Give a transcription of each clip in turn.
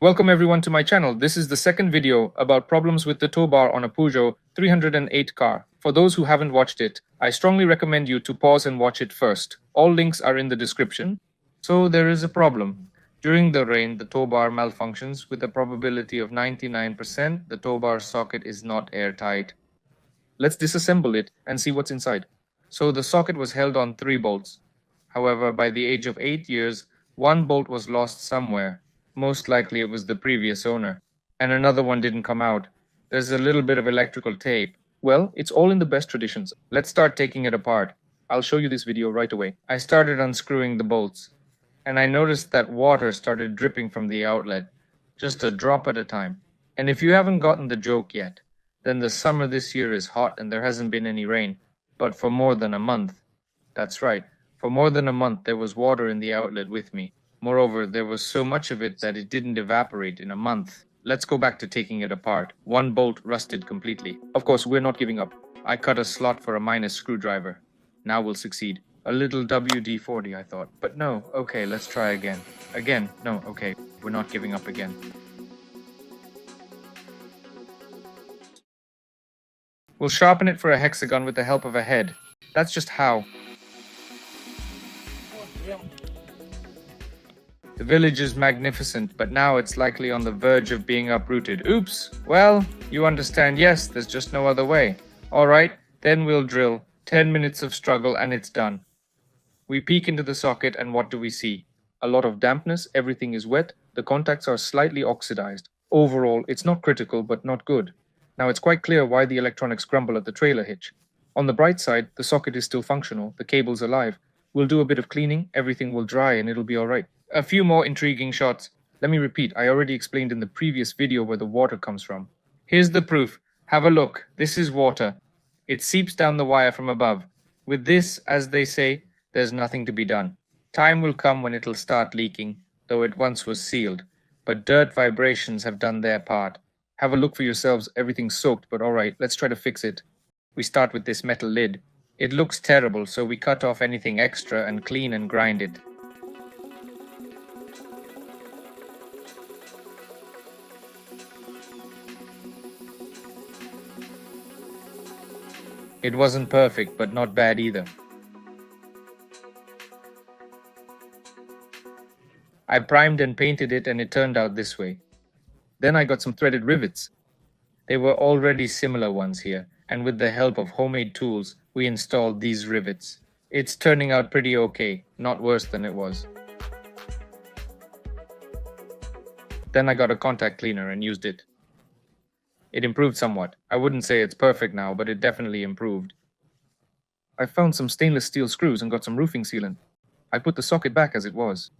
Welcome everyone to my channel. This is the second video about problems with the tow bar on a Peugeot 308 car. For those who haven't watched it, I strongly recommend you to pause and watch it first. All links are in the description. So there is a problem. During the rain, the tow bar malfunctions with a probability of 99%. The tow bar socket is not airtight. Let's disassemble it and see what's inside. So the socket was held on 3 bolts. However, by the age of 8 years, one bolt was lost somewhere. Most likely it was the previous owner. And another one didn't come out. There's a little bit of electrical tape. Well, it's all in the best traditions. Let's start taking it apart. I'll show you this video right away. I started unscrewing the bolts, and I noticed that water started dripping from the outlet, just a drop at a time. And if you haven't gotten the joke yet, then the summer this year is hot and there hasn't been any rain, but for more than a month. That's right, for more than a month there was water in the outlet with me. Moreover, there was so much of it that it didn't evaporate in a month. Let's go back to taking it apart. One bolt rusted completely. Of course, we're not giving up. I cut a slot for a minus screwdriver. Now we'll succeed. A little WD-40, I thought. But no, okay, let's try again. Again, no, okay, we're not giving up again. We'll sharpen it for a hexagon with the help of a head. That's just how. The village is magnificent, but now it's likely on the verge of being uprooted. Oops! Well, you understand, yes, there's just no other way. Alright, then we'll drill. 10 minutes of struggle and it's done. We peek into the socket and what do we see? A lot of dampness, everything is wet, the contacts are slightly oxidized. Overall, it's not critical, but not good. Now it's quite clear why the electronics grumble at the trailer hitch. On the bright side, the socket is still functional, the cable's alive. We'll do a bit of cleaning, everything will dry and it'll be alright. A few more intriguing shots. Let me repeat, I already explained in the previous video where the water comes from. Here's the proof. Have a look. This is water. It seeps down the wire from above. With this, as they say, there's nothing to be done. Time will come when it'll start leaking, though it once was sealed. But dirt vibrations have done their part. Have a look for yourselves. Everything's soaked, but alright, let's try to fix it. We start with this metal lid. It looks terrible, so we cut off anything extra and clean and grind it. It wasn't perfect, but not bad either. I primed and painted it and it turned out this way. Then I got some threaded rivets. There were already similar ones here, and with the help of homemade tools, we installed these rivets. It's turning out pretty okay, not worse than it was. Then I got a contact cleaner and used it. It improved somewhat. I wouldn't say it's perfect now, but it definitely improved. I found some stainless steel screws and got some roofing sealant. I put the socket back as it was.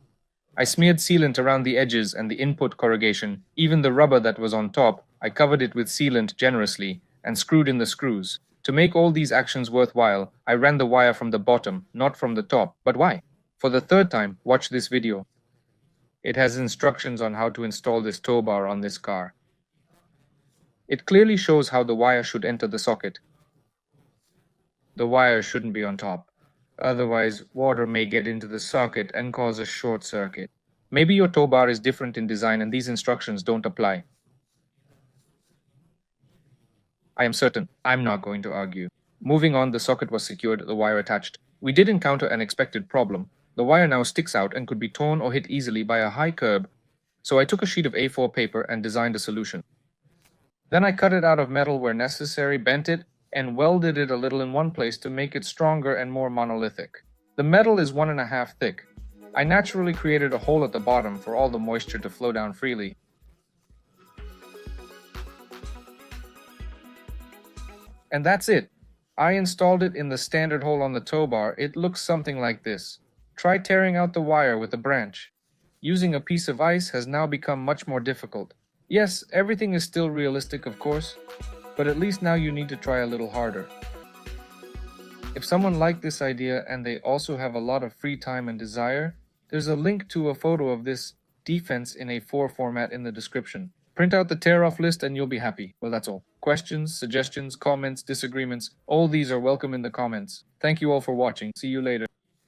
I smeared sealant around the edges and the input corrugation. Even the rubber that was on top, I covered it with sealant generously and screwed in the screws. To make all these actions worthwhile, I ran the wire from the bottom, not from the top. But why? For the third time, watch this video. It has instructions on how to install this tow bar on this car. It clearly shows how the wire should enter the socket. The wire shouldn't be on top. Otherwise, water may get into the socket and cause a short circuit. Maybe your tow bar is different in design and these instructions don't apply. I am certain I'm not going to argue. Moving on, the socket was secured, the wire attached. We did encounter an expected problem. The wire now sticks out and could be torn or hit easily by a high curb. So I took a sheet of A4 paper and designed a solution. Then I cut it out of metal where necessary, bent it, and welded it a little in one place to make it stronger and more monolithic. The metal is 1.5 thick. I naturally created a hole at the bottom for all the moisture to flow down freely. And that's it. I installed it in the standard hole on the tow bar. It looks something like this. Try tearing out the wire with a branch. Using a piece of ice has now become much more difficult. Yes, everything is still realistic, of course, but at least now you need to try a little harder. If someone liked this idea and they also have a lot of free time and desire, there's a link to a photo of this defense in A4 format in the description. Print out the tear-off list and you'll be happy. Well, that's all. Questions, suggestions, comments, disagreements, all these are welcome in the comments. Thank you all for watching. See you later.